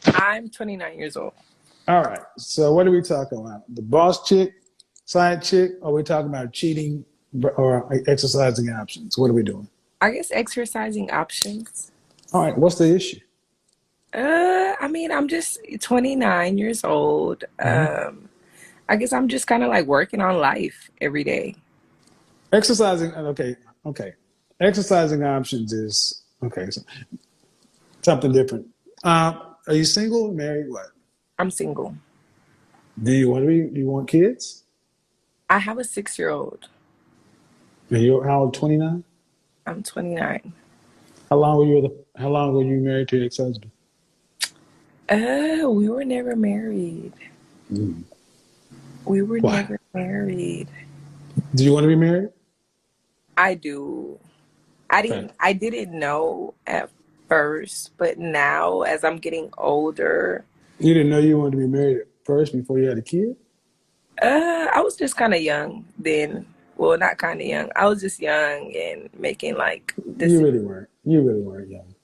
I'm 29 years old. All right. So what are we talking about? The boss chick, side chick, or are we talking about cheating or exercising options? What are we doing? I guess exercising options. All right. What's the issue? I mean, I'm just 29 years old. Mhm. I guess I'm just kind of like working on life every day. Exercising. Okay. Okay. Exercising options is okay. So something different. Are you single? Married? What? I'm single. Do you want to be? Do you want kids? I have a 6-year-old. And you're how old? 29. I'm 29. How long were you married to your ex-husband? We were never married. Mm. We were Why? never married. Do you want to be married? I do. I Okay. didn't I didn't know at first, but now as I'm getting older, You didn't know you wanted to be married at first before you had a kid? I was just kind of young then. Well, not kind of young. I was just young and making like You decisions. really weren't. You really weren't young.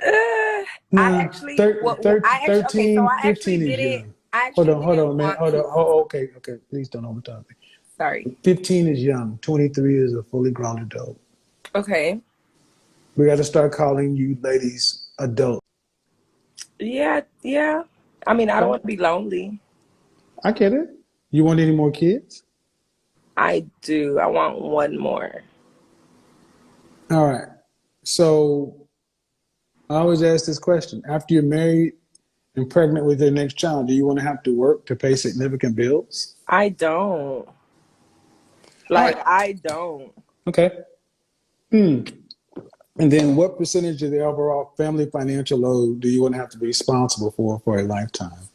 Uh, I Nah, actually, I actually, okay, so 13, I actually 15 is didn't, young. I actually Hold didn't on, man. want Hold on. kids. Oh, okay, okay. Please don't overtalk me. Sorry. 15 is young. 23 is a fully grown adult. Okay. We got to start calling you ladies adult. Yeah, yeah. I mean, I don't Okay, want to be lonely. I get it. You want any more kids? I do. I want one more. All right. So I always ask this question. After you're married and pregnant with your next child, do you want to have to work to pay significant bills? I don't. All Like, right. I don't. Okay. Hmm. And then what percentage of the overall family financial load do you want to have to be responsible for a lifetime?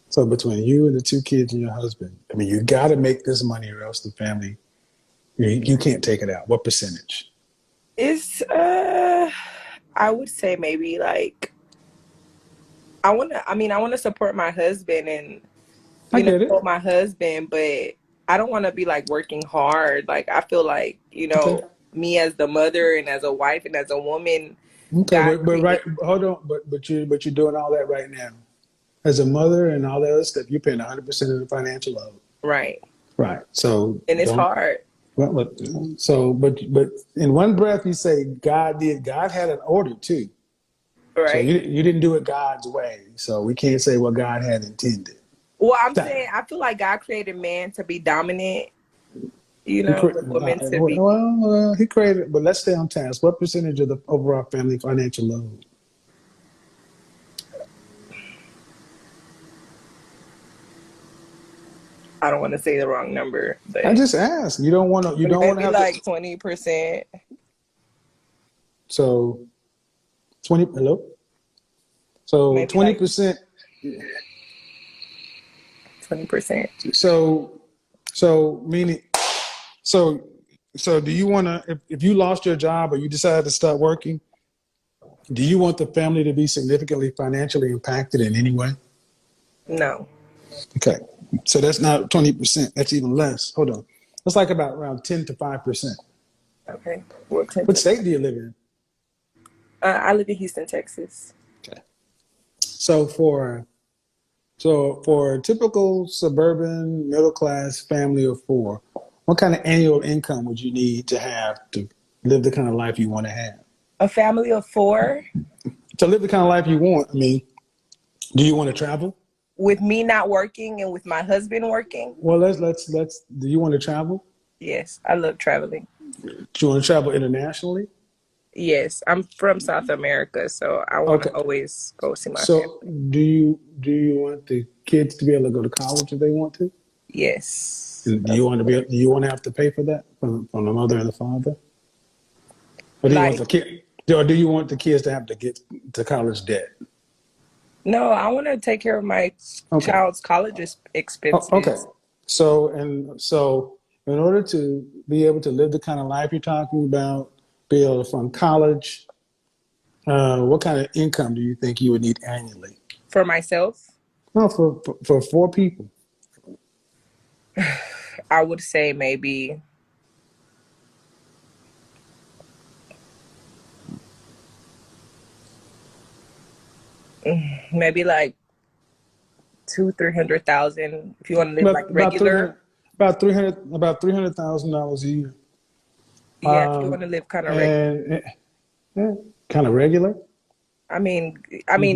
So between you and the two kids and your husband, I mean, you got to make this money or else the family, you can't take it out. What percentage? It's, I would say maybe like, I want to support my husband and, I get support it. my husband, but I don't want to be like working hard. Like, I feel like, Okay. me as the mother and as a wife and as a woman, Okay, God but right, created, hold on, but you're doing all that right now. As a mother and all that other stuff, you're paying 100% of the financial load. right. Right. So And it's don't. hard. Well, so but in one breath you say God did. God had an order too. So Right. you didn't do it God's way. So we can't say what God had intended. Well, I'm That, saying I feel like God created man to be dominant, he the woman to be. he created. But let's stay on task. What percentage of the overall family financial load? I don't want to say the wrong number, I but just asked. You don't want to. You don't want to maybe have to. like 20%. So 20. Hello. So Maybe like 20%. 20%. So so meaning so so do you want to if you lost your job or you decided to start working? Do you want the family to be significantly financially impacted in any way? No. Okay. So that's not 20%. That's even less. Hold on. That's like about around 10 to 5%. Okay. Well, 10 What to. state do you live in? I live in Houston, Texas. Okay. So for a typical suburban middle class family of four, what kind of annual income would you need to have to live the kind of life you want to have? A family of four To live the kind of life you want, I mean, do you want to travel? with me not working and with my husband working. Well, let's. Do you want to travel? Yes, I love traveling. Do you want to travel internationally? Yes, I'm from South America, so I want to Okay. always go see my family. So do you want the kids to be able to go to college if they want to? Yes, And of course. do you want to have to pay for that from the mother and the father? Or do you want Like, the kid or do you want the kids to have to get to college debt? no, I want to take care of my Okay. child's college Oh, okay. expenses. So in order to be able to live the kind of life you're talking about, be able to fund college, what kind of income do you think you would need annually? For myself, No, for four people. I would say maybe like 300,000 if you want to live like About three regular. hundred, about $300,000 a year. Yeah, if you want to live kind of regular. And kind of regular. I mean,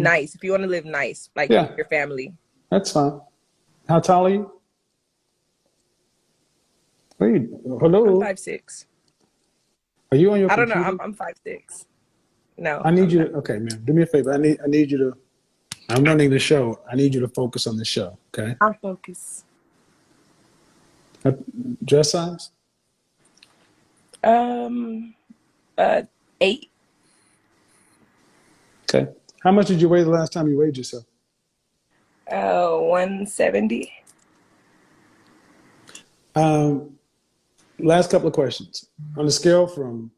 nice. If you want to live nice, like you and Yeah, your family. that's fine. How tall are you? Wait, I'm hello. 5'6". Are you on your I don't know. computer? I'm 5'6". No, I need I'm you not. to. Okay, man. Do me a favor. I need you to. I'm running the show. I need you to focus on the show. Okay. I'm focused. Uh, Dress size. Um, 8. Okay. How much did you weigh the last time you weighed yourself? 170. Um, Last couple of questions. On a scale from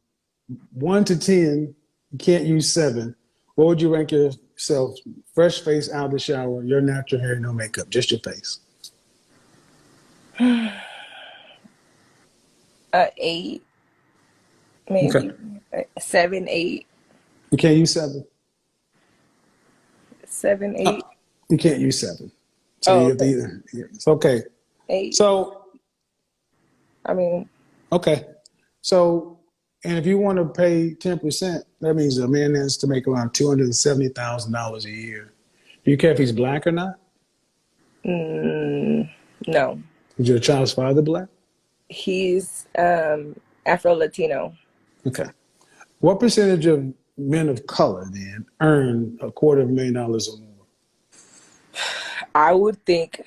1 to 10, you can't use 7. What would you rank yourself? Fresh face out of the shower, your natural hair, no makeup, just your face. 8, Okay. maybe 7, 8, You can't use 7. 7, 8. You can't use 7. So Oh, you have to okay. either. It's okay. 8. So I mean, okay. So, and if you want to pay 10%, that means a man has to make around $270,000 a year. Do you care if he's black or not? no. Is your child's father black? He's Afro Latino. Okay. What percentage of men of color then earn $250,000 or more? I would think.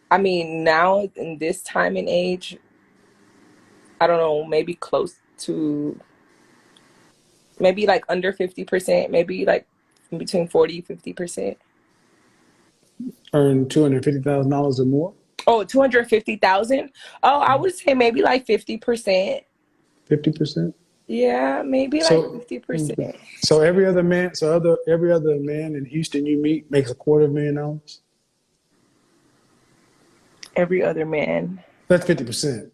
I mean, now in this time and age, I don't know, maybe close to maybe like under 50%, maybe like between 40-50%. Earn $250,000 or more? Oh, 250,000. Oh, I would say maybe like 50%. 50%? Yeah, maybe like So, 50%. so every other man in Houston you meet makes $250,000. Every other man. That's 50%.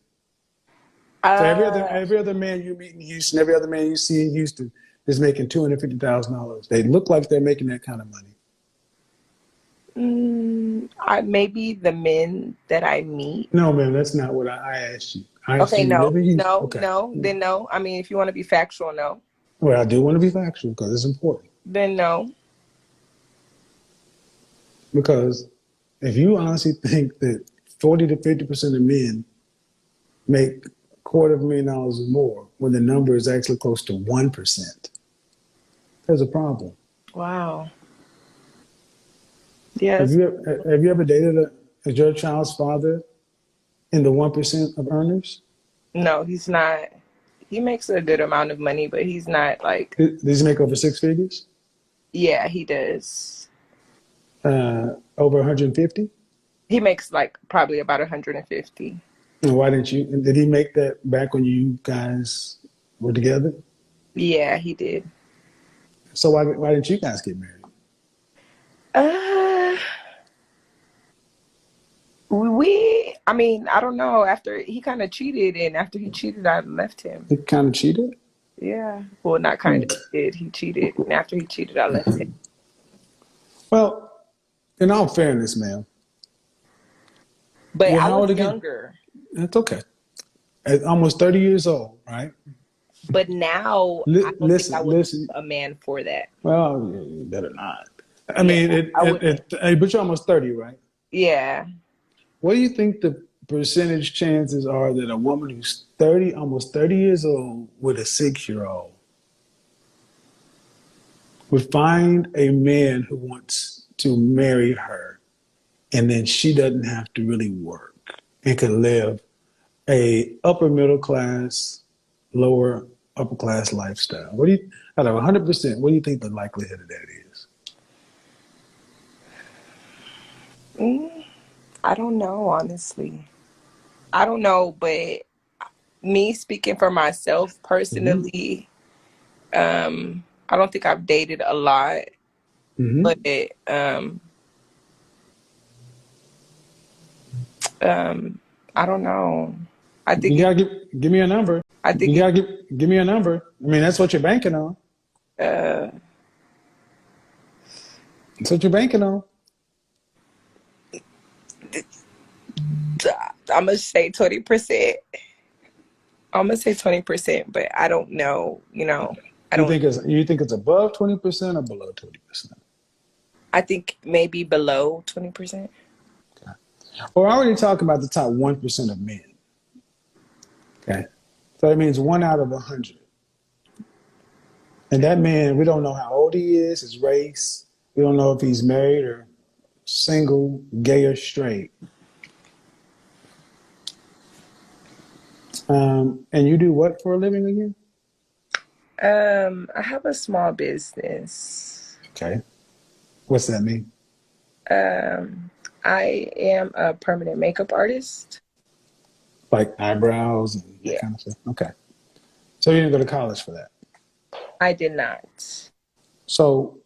So Uh, every other man you meet in Houston, every other man you see in Houston is making $250,000. They look like they're making that kind of money. maybe the men that I meet. No, man, that's not what I asked you. I asked Okay, you, you no, live in Houston. no, Okay. no, then no. I mean, if you want to be factual, no. Well, I do want to be factual because it's important. Then no. Because if you honestly think that 40 to 50% of men make $250,000 or more when the number is actually close to 1%, there's a problem. Wow. Have Yes. you ever dated is your child's father in the 1% of earners? No, he's not. He makes a good amount of money, but he's not like, Does he make over 6 figures? yeah, he does. Over 150? He makes like probably about 150. And why didn't you? Did he make that back when you guys were together? Yeah, he did. So why didn't you guys get married? Uh, I mean, I don't know. After he kind of cheated, and after he cheated, I left him. He kind of cheated. Yeah. Well, not kind of. Did he cheated, and after he cheated, I left him. Well, in all fairness, ma'am, But you're I how was old again? younger. That's okay. At almost 30 years old, right? But now I don't think I would Listen. a man for that. Well, you better not. I Yeah, mean, I wouldn't. but you're almost 30, right? Yeah. What do you think the percentage chances are that a woman who's 30, almost 30 years old with a 6-year-old would find a man who wants to marry her and then she doesn't have to really work and can live a upper middle class, lower upper class lifestyle? What do you, out of 100%, what do you think the likelihood of that is? I don't know, honestly. I don't know, but me speaking for myself Mm-hmm. personally, I don't think I've dated a lot, but Mm-hmm. I don't know. I think You gotta give me a number. I think You gotta give me a number. I mean, that's what you're banking on. That's what you're banking on. I'm gonna say 20%. I'm gonna say 20%, but I don't know. I don't. You think it's above 20% or below 20%? I think maybe below 20%. Okay. Well, we're already talking about the top 1% of men. Okay. So that means 1 out of 100. And that man, we don't know how old he is, his race. We don't know if he's married or single, gay or straight. And you do what for a living again? I have a small business. Okay. What's that mean? I am a permanent makeup artist. Like eyebrows and that Yeah, kind of stuff. Okay. So you didn't go to college for that. I did not. So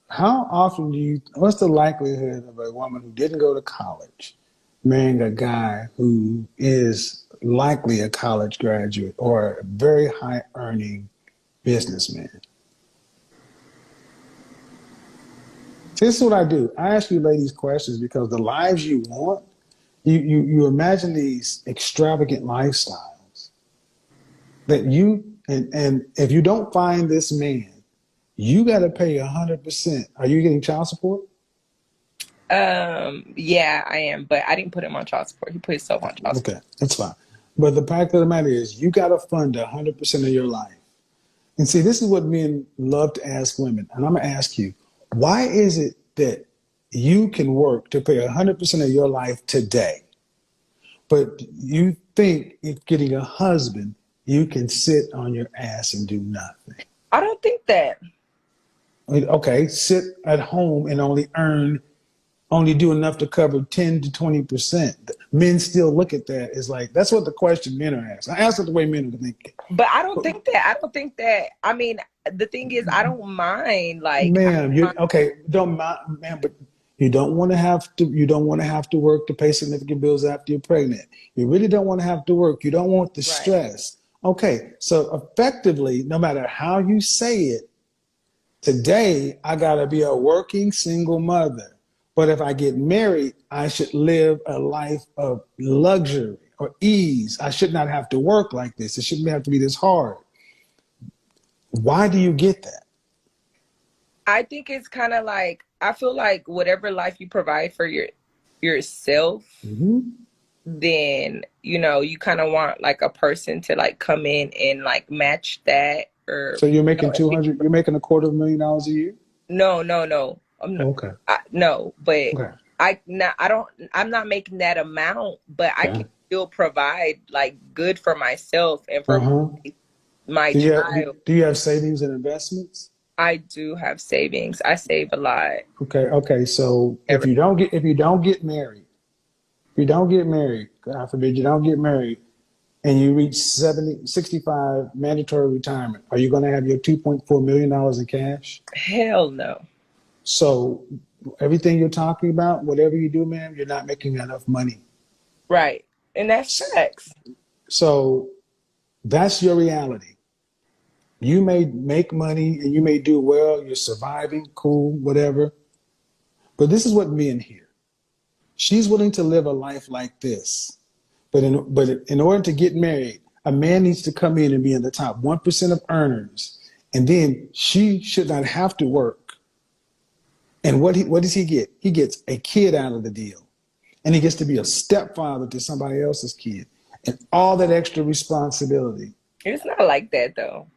how often what's the likelihood of a woman who didn't go to college marrying a guy who is likely a college graduate or a very high earning businessman? This is what I do. I ask you ladies questions because the lives you want, you imagine these extravagant lifestyles that and if you don't find this man, you got to pay 100%. Are you getting child support? Yeah, I am, but I didn't put him on child support. He put himself on child support. Okay, that's fine. But the fact of the matter is, you got to fund 100% of your life. And see, this is what men love to ask women. And I'm going to ask you, why is it that you can work to pay 100% of your life today, but you think if getting a husband, you can sit on your ass and do nothing? I don't think that. Okay, sit at home and only do enough to cover 10 to 20%. Men still look at that as like, that's what the question men are asked. I ask it the way men are thinking. But I don't think that. I don't think that. I mean, the thing is, I don't mind. Like, I Ma'am, don't mind. don't mind, ma'am, but you don't want to have to work to pay significant bills after you're pregnant. You really don't want to have to work. You don't want the Right. stress. Okay, so effectively, no matter how you say it, today I gotta be a working single mother. But if I get married, I should live a life of luxury or ease. I should not have to work like this. It shouldn't have to be this hard. Why do you get that? I think it's kind of like I feel like whatever life you provide for yourself, Mm-hmm. then you kind of want like a person to like come in and like match that or So you're making and be, 200, you're making $250,000 a year? no, no, no. Okay. No, but Okay. I'm not making that amount, but I can Okay. still provide like good for myself and for Uh-huh. my Do you have child. do you have savings and investments? I do have savings. I save a lot. Okay. Okay. So Every if you don't get married, God forbid you don't get married, and you reach 65 mandatory retirement, are you going to have your $2.4 million in cash? hell no. So everything you're talking about, whatever you do, ma'am, you're not making enough money. Right. And that's facts. So that's your reality. You may make money and you may do well, you're surviving, cool, whatever. But this is what men hear. She's willing to live a life like this. But in order to get married, a man needs to come in and be in the top 1% of earners. And then she should not have to work. And what does he get? He gets a kid out of the deal. And he gets to be a stepfather to somebody else's kid. And all that extra responsibility. It's not like that though.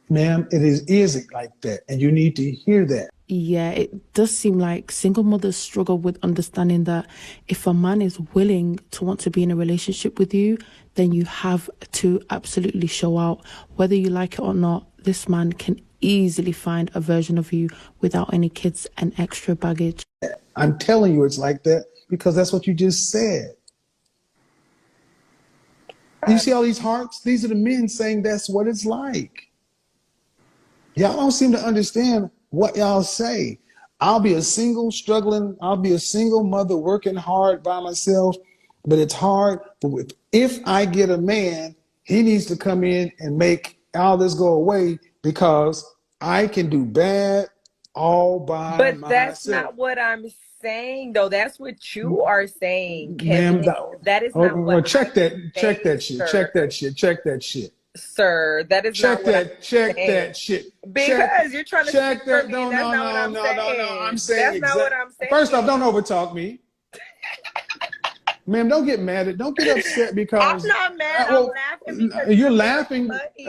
Ma'am, it isn't like that. And you need to hear that. Yeah, it does seem like single mothers struggle with understanding that if a man is willing to want to be in a relationship with you, then you have to absolutely show out. Whether you like it or not, this man can easily find a version of you without any kids and extra baggage. I'm telling you it's like that because that's what you just said. You see all these hearts? These are the men saying that's what it's like. Y'all don't seem to understand what y'all say. I'll be a single mother working hard by myself, but it's hard. But if I get a man, he needs to come in and make all this go away because I can do bad all by But that's myself. not what I'm saying, though. That's what you are saying, Kevin. Ma'am, That is oh, not what well, I'm check saying, that shit, sir. check that shit, check that shit. Sir, that is not what I'm Check saying. that shit. Because you're trying to speak Check for that. me, and No, that's no, not what no, I'm no, no, no. I'm saying. saying That's not what exact. I'm First off, saying. don't overtalk me. Ma'am, don't get mad. Don't get upset I'm because, not mad. I'm well, laughing because you're you're very laughing. funny.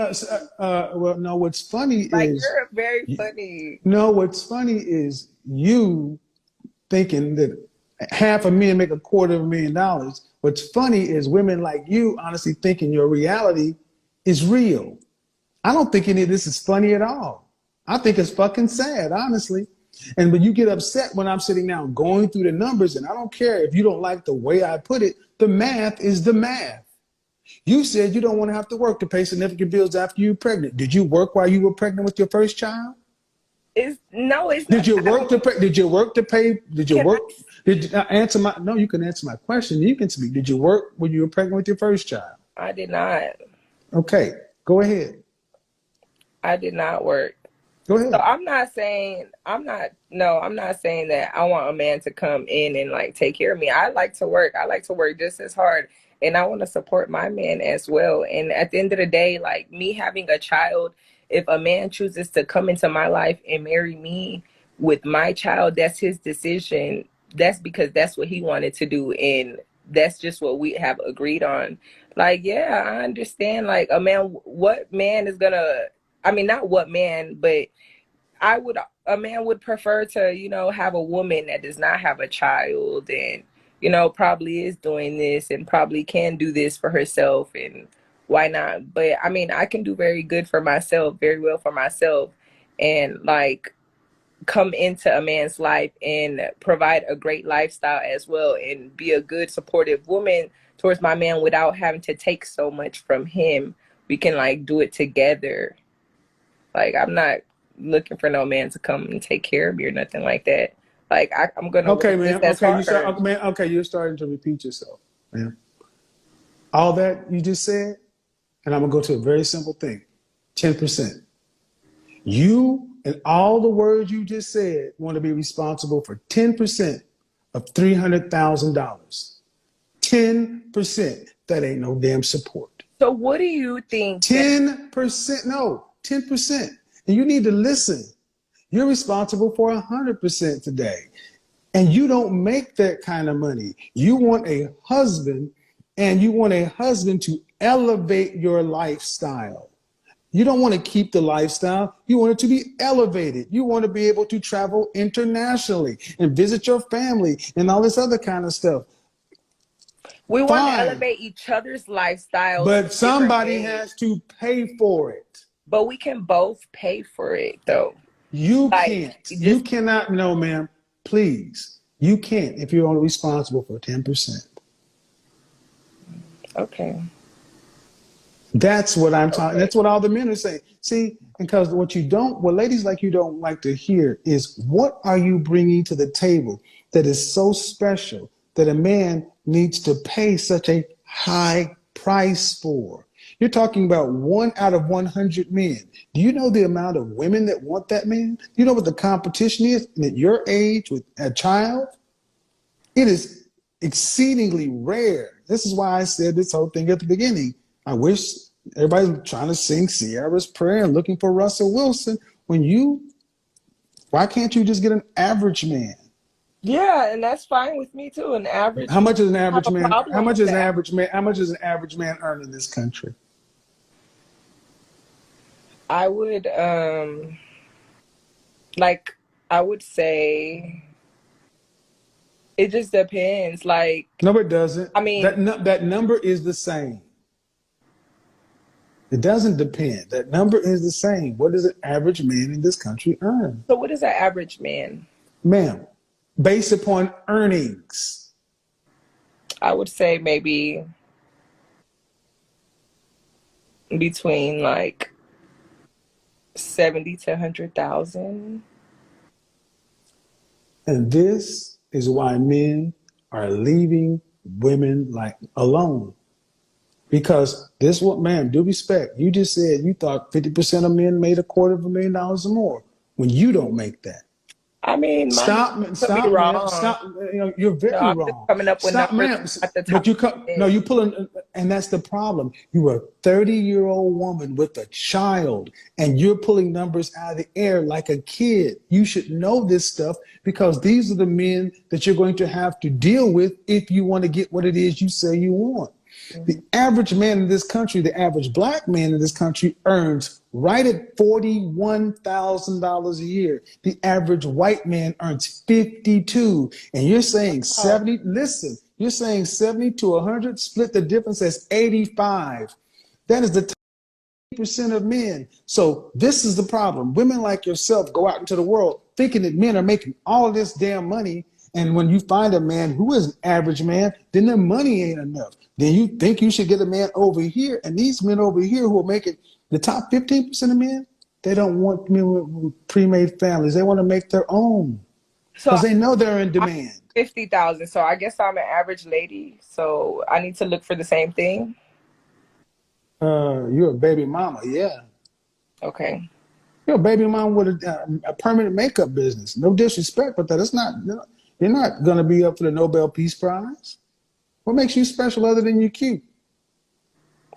Well, no, what's funny Like is, you're very funny. no, what's funny is you thinking that half a million make $250,000. What's funny is women like you honestly thinking your reality is real. I don't think any of this is funny at all. I think it's fucking sad, honestly. And when you get upset when I'm sitting down going through the numbers, and I don't care if you don't like the way I put it, the math is the math. You said you don't want to have to work to pay significant bills after you're pregnant. Did you work while you were pregnant with your first child? It's Did not you that I work to don't. pay? Did you work to pay? Did you Can I? work? Did you answer my? No, you can answer my question. You can speak. Did you work when you were pregnant with your first child? I did not. Okay, go ahead. I did not work. Go So ahead. I'm not saying that I want a man to come in and like take care of me. I like to work. I like to work just as hard. And I want to support my man as well. And at the end of the day, like me having a child, if a man chooses to come into my life and marry me with my child, that's his decision. That's because that's what he wanted to do. And that's just what we have agreed on. Like, yeah, I understand. Like, what man is gonna, I mean, not what man, but a man would prefer to, have a woman that does not have a child and, probably is doing this and probably can do this for herself and why not? But I mean, I can do very good for myself, very well for myself and like come into a man's life and provide a great lifestyle as well and be a good supportive woman towards my man without having to take so much from him. We can like do it together. Like, I'm not looking for no man to come and take care of me or nothing like that. Like, I'm gonna Okay, work just man. as Okay, you start. hard. Okay, man. Okay, you're starting to repeat yourself, man. All that you just said, and I'm gonna go to a very simple thing: 10%. You and all the words you just said want to be responsible for 10% of $300,000. 10%. That ain't no damn support. So, what do you think that? 10%. No, 10%. And you need to listen. You're responsible for 100% today. And you don't make that kind of money. You want a husband, and you want a husband to elevate your lifestyle. You don't want to keep the lifestyle. You want it to be elevated. You want to be able to travel internationally and visit your family and all this other kind of stuff. We want to Fine. elevate each other's lifestyles in But different somebody ways, has to pay for it. but we can both pay for it though. You Like, can't. You just cannot. No, ma'am. Please. You can't if you're only responsible for 10%. okay. That's what I'm talking. Okay. That's what all the men are saying. See, because what ladies like you don't like to hear is what are you bringing to the table that is so special that a man needs to pay such a high price for? You're talking about 1 out of 100 men. Do you know the amount of women that want that man? Do you know what the competition is at your age with a child? It is exceedingly rare. This is why I said this whole thing at the beginning. I wish everybody's trying to sing Sierra's prayer and looking for Russell Wilson. Why can't you just get an average man? Yeah, and that's fine with me too. An How average man. much is an I have average a man? How problem much with is an that. average man? How much does an average man earn in this country? I would like I would say it just depends. Like, No, it doesn't. I mean, That number is the same. It doesn't depend. That number is the same. What does an average man in this country earn? so what is an average man? Ma'am, based upon earnings. I would say maybe between like 70 to 100,000. And this is why men are leaving women like alone. Because this what, ma'am, due respect, you just said you thought 50% of men made $250,000 or more when you don't make that. I mean, my man Stop, could be stop, ma'am. wrong. Stop. You're No, very I'm just wrong. coming up with Stop, numbers ma'am. at the But top of my no, head. you pulling, and that's the problem. You're a 30-year-old woman with a child, and you're pulling numbers out of the air like a kid. You should know this stuff because these are the men that you're going to have to deal with if you want to get what it is you say you want. The Mhm. average man in this country, the average black man in this country earns right at $41,000 a year. The average white man earns 52. And you're saying Oh, 70, listen, you're saying 70 to 100, split the difference as 85. That is the percent of men. So this is the problem. Women like yourself go out into the world thinking that men are making all this damn money. And when you find a man who is an average man, then their money ain't enough. Then you think you should get a man over here. And these men over here who are making the top 15% of men, they don't want men with pre-made families. They want to make their own so because they know they're in I'm demand. 50,000. So I guess I'm an average lady. So I need to look for the same thing. You're a baby mama, yeah. Okay. You're a baby mama with a permanent makeup business. No disrespect, but that it's not. You're not going to be up for the Nobel Peace Prize. What makes you special other than you're cute?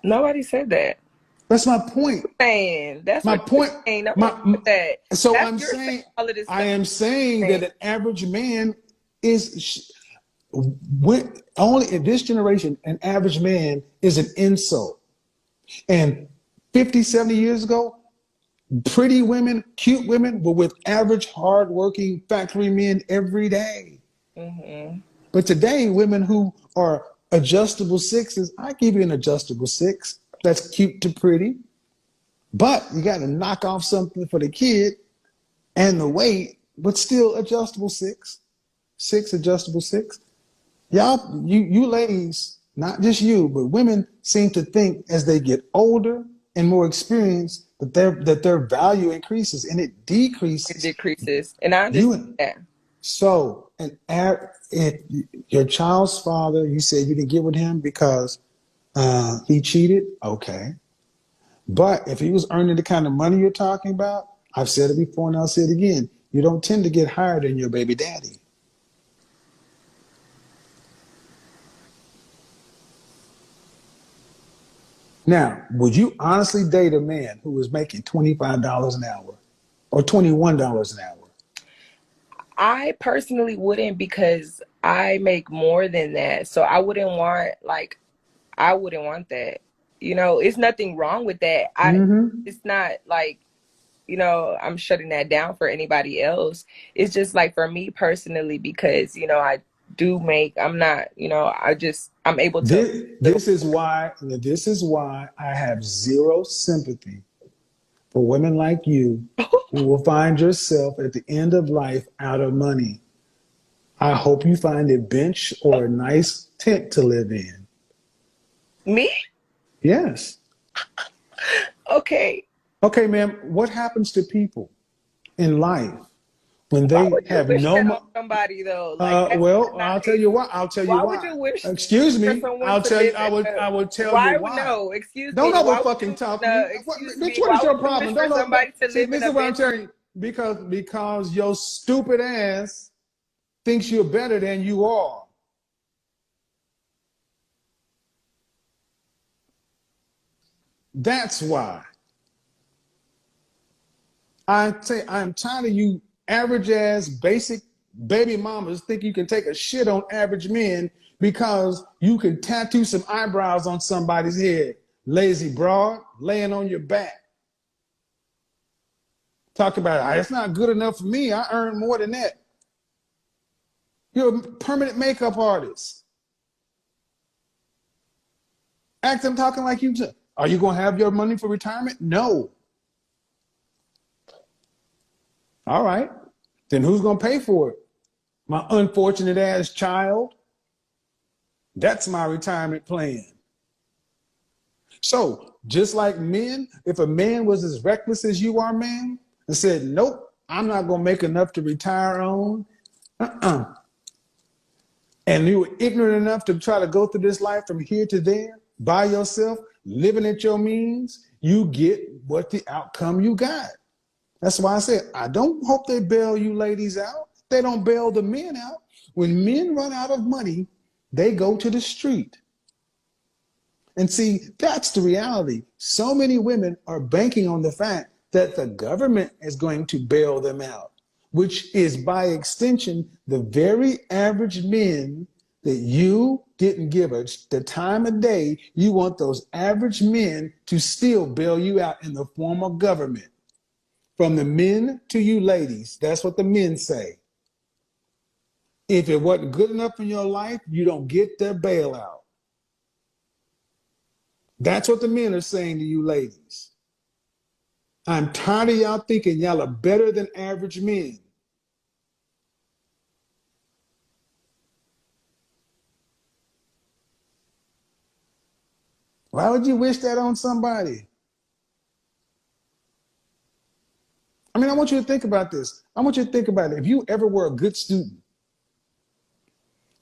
Nobody said that. That's my point. Saying that's My what you're point. saying. Nobody My. said that. So That's I'm you're saying saying, all of this I stuff. am saying Saying, that an average man is only in this generation. An average man is an insult, and 50, 70 years ago, pretty women, cute women were with average, hardworking factory men every day. mm-hmm. But today, women who are adjustable sixes, I give you an adjustable six. That's cute to pretty. But you got to knock off something for the kid and the weight, but still adjustable six. Six adjustable six. Y'all, you ladies, not just you, but women seem to think as they get older and more experienced that their value increases and it It decreases. decreases, and I understand You that. so if your child's father, you said you didn't get with him because he cheated, okay. But if he was earning the kind of money you're talking about, I've said it before and I'll say it again. You don't tend to get higher than your baby daddy. Now, would you honestly date a man who was making $25 an hour or $21 an hour? I personally wouldn't because I make more than that. So I wouldn't want that. It's nothing wrong with that. Mm-hmm. It's not like, I'm shutting that down for anybody else. It's just like for me personally because, I do make, I'm not, I'm able to little. This is why I have zero sympathy for women like you who will find yourself at the end of life out of money. I hope you find a bench or a nice tent to live in. Me? Yes. Okay. Okay, ma'am, what happens to people in life when Why they would you have wish no that on money? somebody though? Like that's Well, not I'll tell a you why. I'll tell you why would why. you wish Excuse for me. someone I'll to tell you. live I in would. a I would tell you why would why. no, excuse Don't me, why would overfucking you talk no, me. excuse Bitch, me, what why is would your you wish problem? for Don't know. somebody to See, live in this a is what I'm bench? telling you. Because your stupid ass thinks you're better than you are. That's why. I'm tired of you average ass basic baby mamas think you can take a shit on average men because you can tattoo some eyebrows on somebody's head. Lazy broad, laying on your back. Talk about it. It's not good enough for me. I earn more than that. You're a permanent makeup artist. Act I'm talking like you. Are you going to have your money for retirement? No. All right. Then who's going to pay for it? My unfortunate ass child. That's my retirement plan. So, just like men, if a man was as reckless as you are, man, and said, nope, I'm not going to make enough to retire on, uh-uh. And you were ignorant enough to try to go through this life from here to there by yourself, living at your means, you get what the outcome you got. That's why I said, I don't hope they bail you ladies out. They don't bail the men out. When men run out of money, they go to the street. And see, that's the reality. So many women are banking on the fact that the government is going to bail them out, which is by extension, the very average men that you didn't give us the time of day, you want those average men to still bail you out in the form of government. From the men to you ladies, that's what the men say. If it wasn't good enough in your life, you don't get their bailout. That's what the men are saying to you ladies. I'm tired of y'all thinking y'all are better than average men. Why would you wish that on somebody? I mean, I want you to think about this. I want you to think about it. If you ever were a good student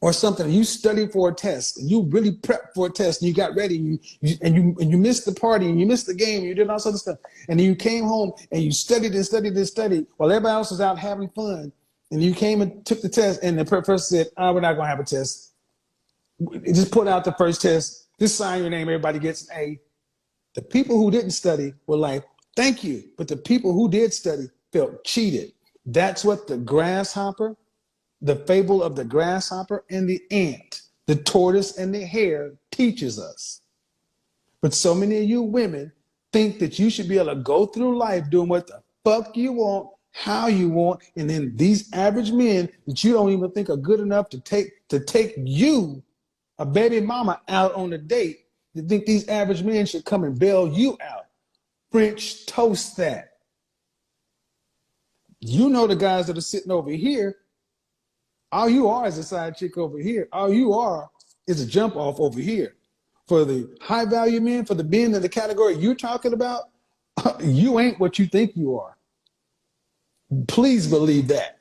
or something, you studied for a test, and you really prepped for a test, and you got ready, and you missed the party, and you missed the game, and you did all sorts of stuff, and then you came home and you studied and studied and studied while everybody else was out having fun, and you came and took the test, and the professor said, "Oh, we're not going to have a test. Just put out the first test. Just sign your name. Everybody gets an A." The people who didn't study were like, "Thank you," but the people who did study felt cheated. That's what the grasshopper, the fable of the grasshopper and the ant, the tortoise and the hare teaches us. But so many of you women think that you should be able to go through life doing what the fuck you want, how you want, and then these average men that you don't even think are good enough to take you, a baby mama, out on a date, you think these average men should come and bail you out. French toast that. You know the guys that are sitting over here, all you are is a side chick over here. All you are is a jump off over here. For the high value men, for the men in the category you're talking about, you ain't what you think you are. Please believe that.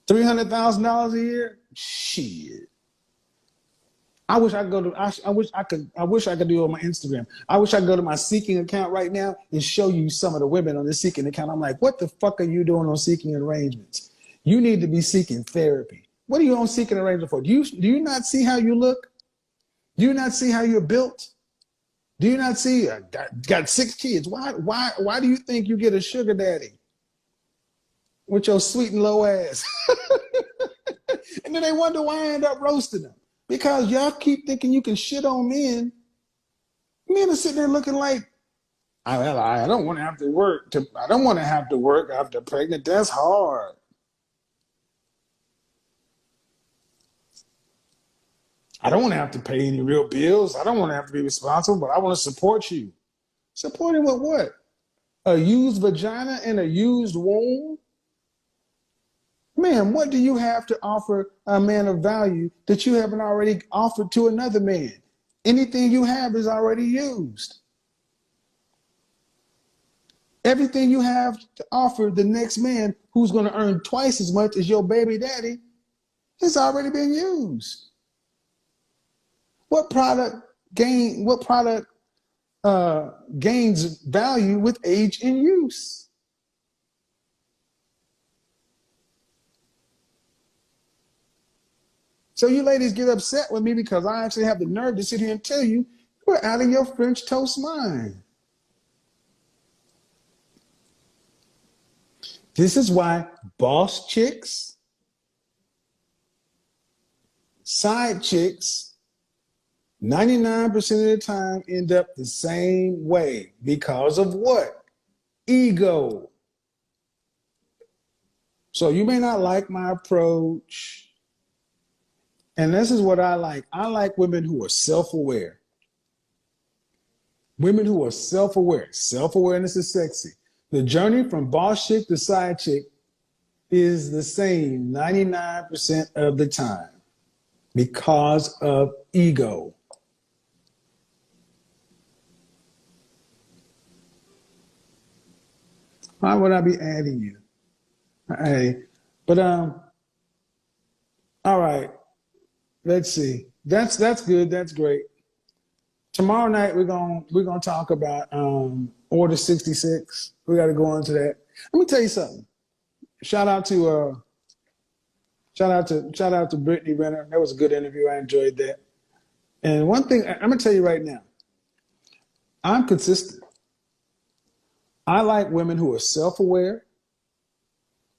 $300,000 a year? Shit. I wish I could go to. I wish I could do it on my Instagram. I wish I could go to my Seeking account right now and show you some of the women on the Seeking account. I'm like, what the fuck are you doing on Seeking arrangements? You need to be seeking therapy. What are you on Seeking arrangement for? Do you not see how you look? Do you not see how you're built? Do you not see? Got 6 kids. Why do you think you get a sugar daddy with your sweet and low ass? And then they wonder why I end up roasting them. Because y'all keep thinking you can shit on men. Men are sitting there looking like, I don't want to have to work. I don't want to have to work after pregnant. That's hard. I don't want to have to pay any real bills. I don't want to have to be responsible, but I want to support you. Supporting with what? A used vagina and a used womb? Man, what do you have to offer a man of value that you haven't already offered to another man? Anything you have is already used. Everything you have to offer the next man who's going to earn twice as much as your baby daddy has already been used. What product gains value with age and use? So you ladies get upset with me because I actually have the nerve to sit here and tell you you're out of your French toast mind. This is why boss chicks, side chicks, 99% of the time end up the same way. Because of what? Ego. So you may not like my approach. And this is what I like. I like women who are self-aware. Women who are self-aware. Self-awareness is sexy. The journey from boss chick to side chick is the same 99% of the time because of ego. Why would I be adding you? Hey, but all right. Let's see. That's good. That's great. Tomorrow night we're gonna talk about Order 66. We got to go on to that. Let me tell you something. Shout out to Brittany Renner. That was a good interview. I enjoyed that. And one thing I'm gonna tell you right now, I'm consistent. I like women who are self-aware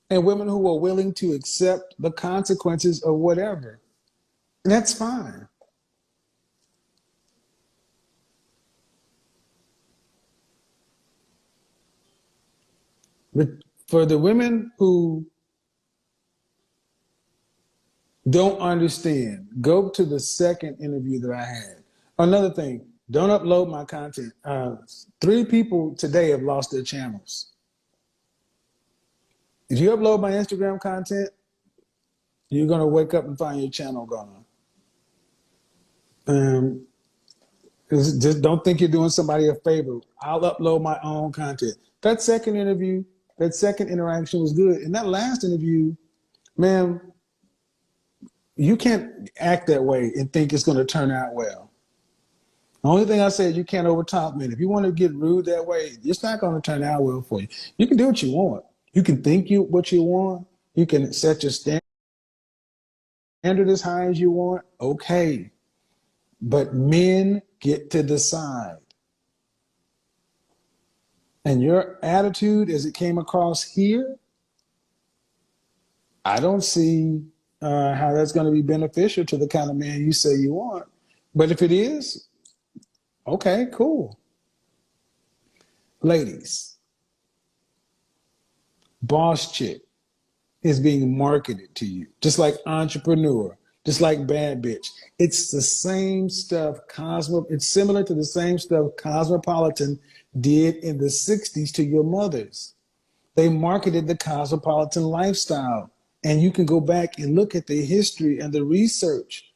and women who are willing to accept the consequences of whatever. And that's fine. But for the women who don't understand, go to the second interview that I had. Another thing, don't upload my content. 3 people today have lost their channels. If you upload my Instagram content, you're going to wake up and find your channel gone. Just don't think you're doing somebody a favor. I'll upload my own content. That second interview, that second interaction was good. And that last interview, man, you can't act that way and think it's going to turn out well. The only thing I say is you can't overtalk men. If you want to get rude that way, it's not going to turn out well for you. You can do what you want. You can think what you want. You can set your standard as high as you want. Okay. But men get to decide. And your attitude as it came across here, I don't see how that's going to be beneficial to the kind of man you say you want. But if it is, okay, cool. Ladies, boss chick is being marketed to you, just like entrepreneur, just like bad bitch. It's the same stuff. It's similar to the same stuff Cosmopolitan did in the 60s to your mothers. They marketed the cosmopolitan lifestyle. And you can go back and look at the history and the research.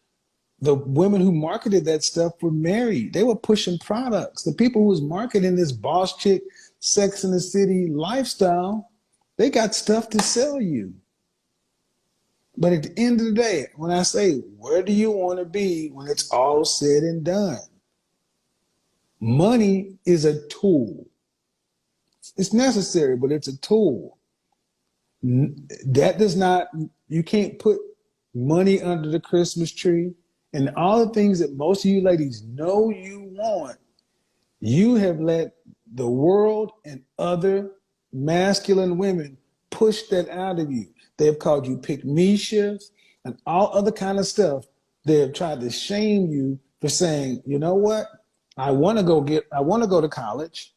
The women who marketed that stuff were married. They were pushing products. The people who was marketing this boss chick, Sex in the City lifestyle, they got stuff to sell you. But at the end of the day, when I say, where do you want to be when it's all said and done? Money is a tool. It's necessary, but it's a tool. That does not, you can't put money under the Christmas tree and all the things that most of you ladies know you want. You have let the world and other masculine women push that out of you. They have called you pick-me-shift and all other kind of stuff. They have tried to shame you for saying, you know what? I want to go to college.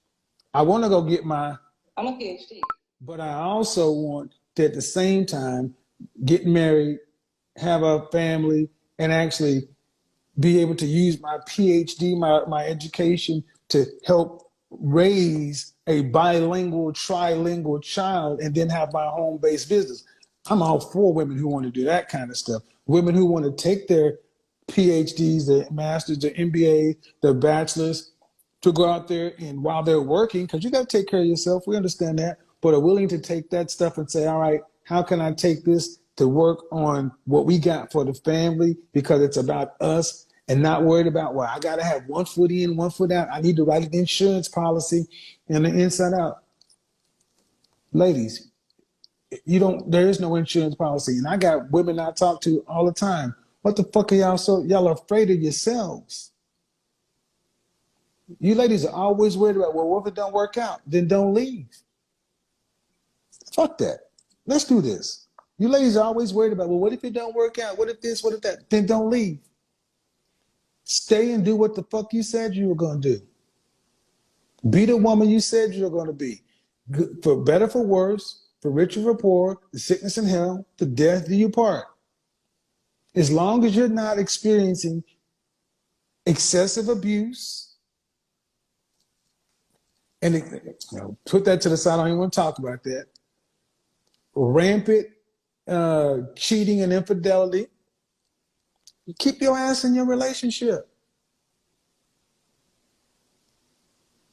I want to go get I'm a PhD. But I also want to, at the same time, get married, have a family, and actually be able to use my PhD, my education to help raise a bilingual, trilingual child and then have my home-based business. I'm all for women who want to do that kind of stuff. Women who want to take their PhDs, their masters, their MBA, their bachelors, to go out there and while they're working, because you got to take care of yourself, we understand that, but are willing to take that stuff and say, all right, how can I take this to work on what we got for the family because it's about us and not worried about, well, I got to have 1 foot in, 1 foot out. I need to write an insurance policy and the inside out. Ladies, there is no insurance policy. And I got women I talk to all the time. What the fuck are y'all are afraid of yourselves? You ladies are always worried about, well, what if it don't work out? Then don't leave. Fuck that. Let's do this. You ladies are always worried about, well, what if it don't work out? What if this, what if that? Then don't leave. Stay and do what the fuck you said you were going to do. Be the woman you said you were going to be. For better, for worse, for richer, for poor, the sickness and health, the death do you part. As long as you're not experiencing excessive abuse, and put that to the side, I don't even want to talk about that. Rampant cheating and infidelity. Keep your ass in your relationship.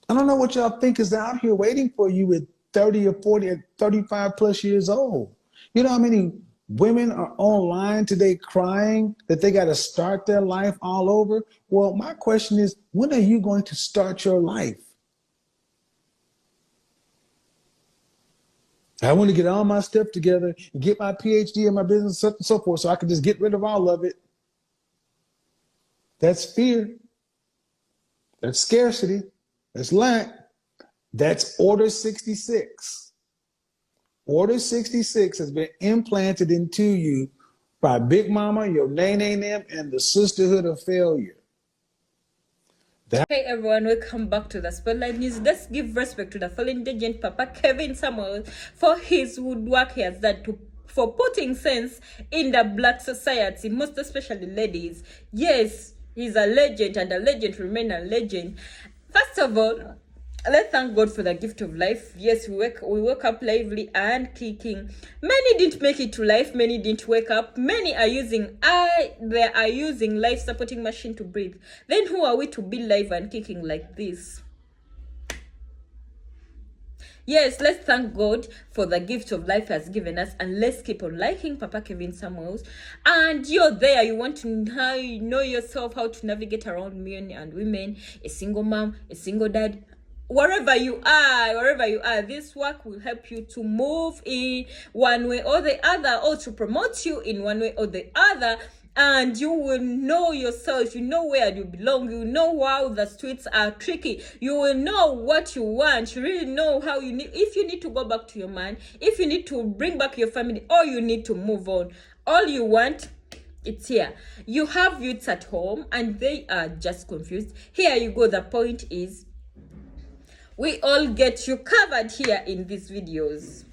I don't know what y'all think is out here waiting for you at 30 or 40 or 35 plus years old. You know how many women are online today crying that they got to start their life all over? Well, my question is, when are you going to start your life? I want to get all my stuff together and get my PhD in my business, so and so forth, so I can just get rid of all of it. That's fear. That's scarcity. That's lack. That's Order 66. Order 66 has been implanted into you by Big Mama, your name, and the Sisterhood of Failure. Hey everyone, welcome back to the Spotlight News. Let's give respect to the fallen legend Papa Kevin Samuels for his woodwork he has done for putting sense in the black society, most especially ladies. Yes, he's a legend, and a legend remain a legend. First of all, let's thank God for the gift of life. Yes, we woke up lively and kicking. Many didn't make it to life. Many didn't wake up. Many are using life supporting machine to breathe. Then who are we to be live and kicking like this? Yes, let's thank God for the gift of life has given us, and let's keep on liking Papa Kevin Samuels. And you're there, you want to know yourself, how to navigate around men and women, a single mom, a single dad. Wherever you are, this work will help you to move in one way or the other, or to promote you in one way or the other. And you will know yourself, you know where you belong, you know how the streets are tricky, you will know what you want, you really know how you need, if you need to go back to your man, if you need to bring back your family, or you need to move on. All you want, it's here. You have youths at home and they are just confused. Here you go. The point is, we all get you covered here in these videos.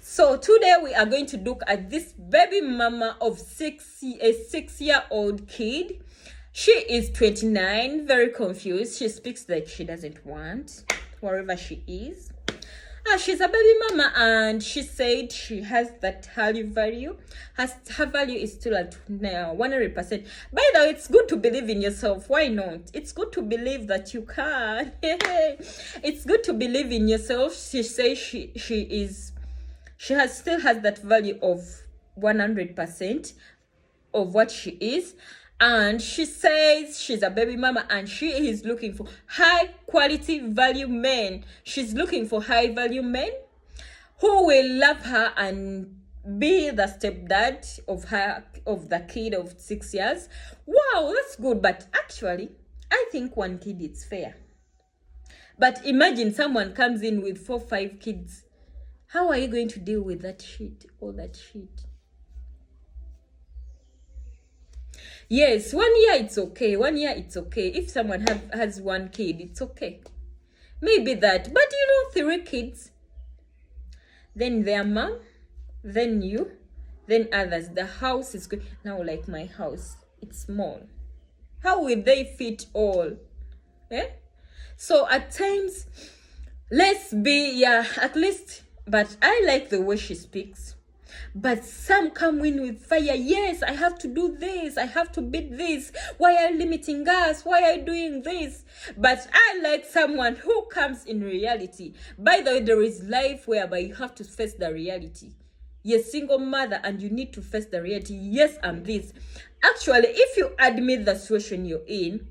So today we are going to look at this baby mama of a 6-year-old kid. She is 29, very confused. She speaks like she doesn't want, wherever she is. She's a baby mama, and she said she has that value. Her value is still at 100%. By the way, it's good to believe in yourself. Why not? It's good to believe that you can. It's good to believe in yourself. She says she still has that value of 100% of what she is. And she says she's a baby mama, and she is looking for high quality value men. She's looking for high value men who will love her and be the stepdad of the kid of 6 years. Wow, that's good. But actually, I think one kid is fair. But imagine someone comes in with 4-5 kids. How are you going to deal with that shit? All that shit. Yes, 1 year it's okay. 1 year it's okay. If someone has one kid, it's okay. Maybe that. But 3 kids. Then their mom, then you, then others. The house is good. Now, like my house, it's small. How will they fit all? Eh? So at times, let's be, at least, but I like the way she speaks. But some come in with fire. Yes, I have to do this. I have to beat this. Why are you limiting us? Why are you doing this? But I like someone who comes in reality. By the way, there is life whereby you have to face the reality. You're a single mother and you need to face the reality. Yes, I'm this. Actually, if you admit the situation you're in,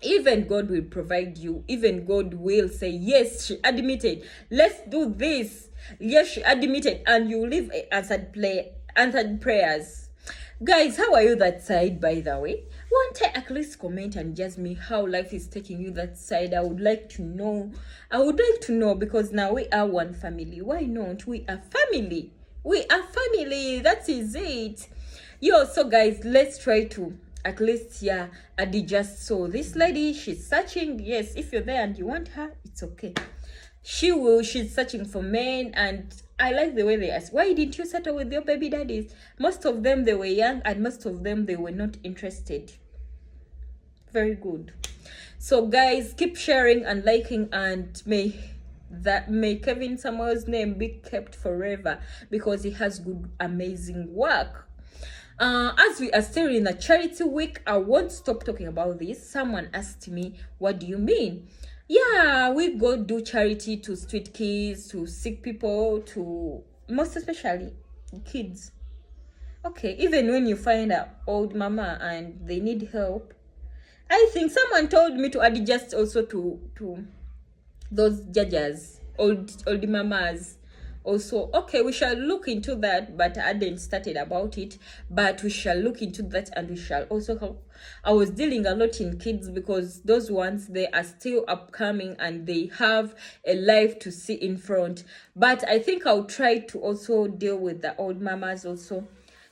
even God will provide you. Even God will say, yes, she admitted. Let's do this. Yes, she admitted. And you live answered prayers. Guys, how are you that side, by the way? Won't I at least comment and judge me how life is taking you that side? I would like to know. Because now we are one family. Why not? We are family. That is it. So guys, let's try to at least adjust. So this lady, she's searching. Yes, if you're there and you want her, it's okay. She's searching for men, and I like the way they ask, why didn't you settle with your baby daddies? Most of them, they were young, and most of them, they were not interested. Very good. So guys, keep sharing and liking, and may Kevin Samuels' name be kept forever, because he has good, amazing work. As we are still in the charity week, I won't stop talking about this. Someone asked me, what do you mean? We go do charity to street kids, to sick people, to most especially kids. Okay, even when you find an old mama and they need help, I think someone told me to adjust also to those judges, old mamas, also. Okay, we shall look into that, but I hadn't started about it, but we shall look into that, and we shall also help. I was dealing a lot in kids, because those ones, they are still upcoming and they have a life to see in front. But I think I'll try to also deal with the old mamas also,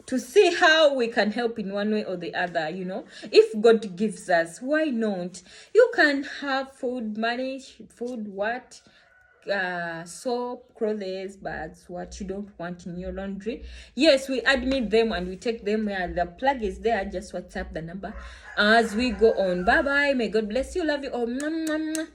to see how we can help in one way or the other. If God gives us, why not? You can have food, money, food, what, soap, clothes, bags, what you don't want in your laundry. Yes, we admit them and we take them where the plug is there. Just WhatsApp the number as we go on. Bye bye. May God bless you. Love you all. Mwah, mwah, mwah.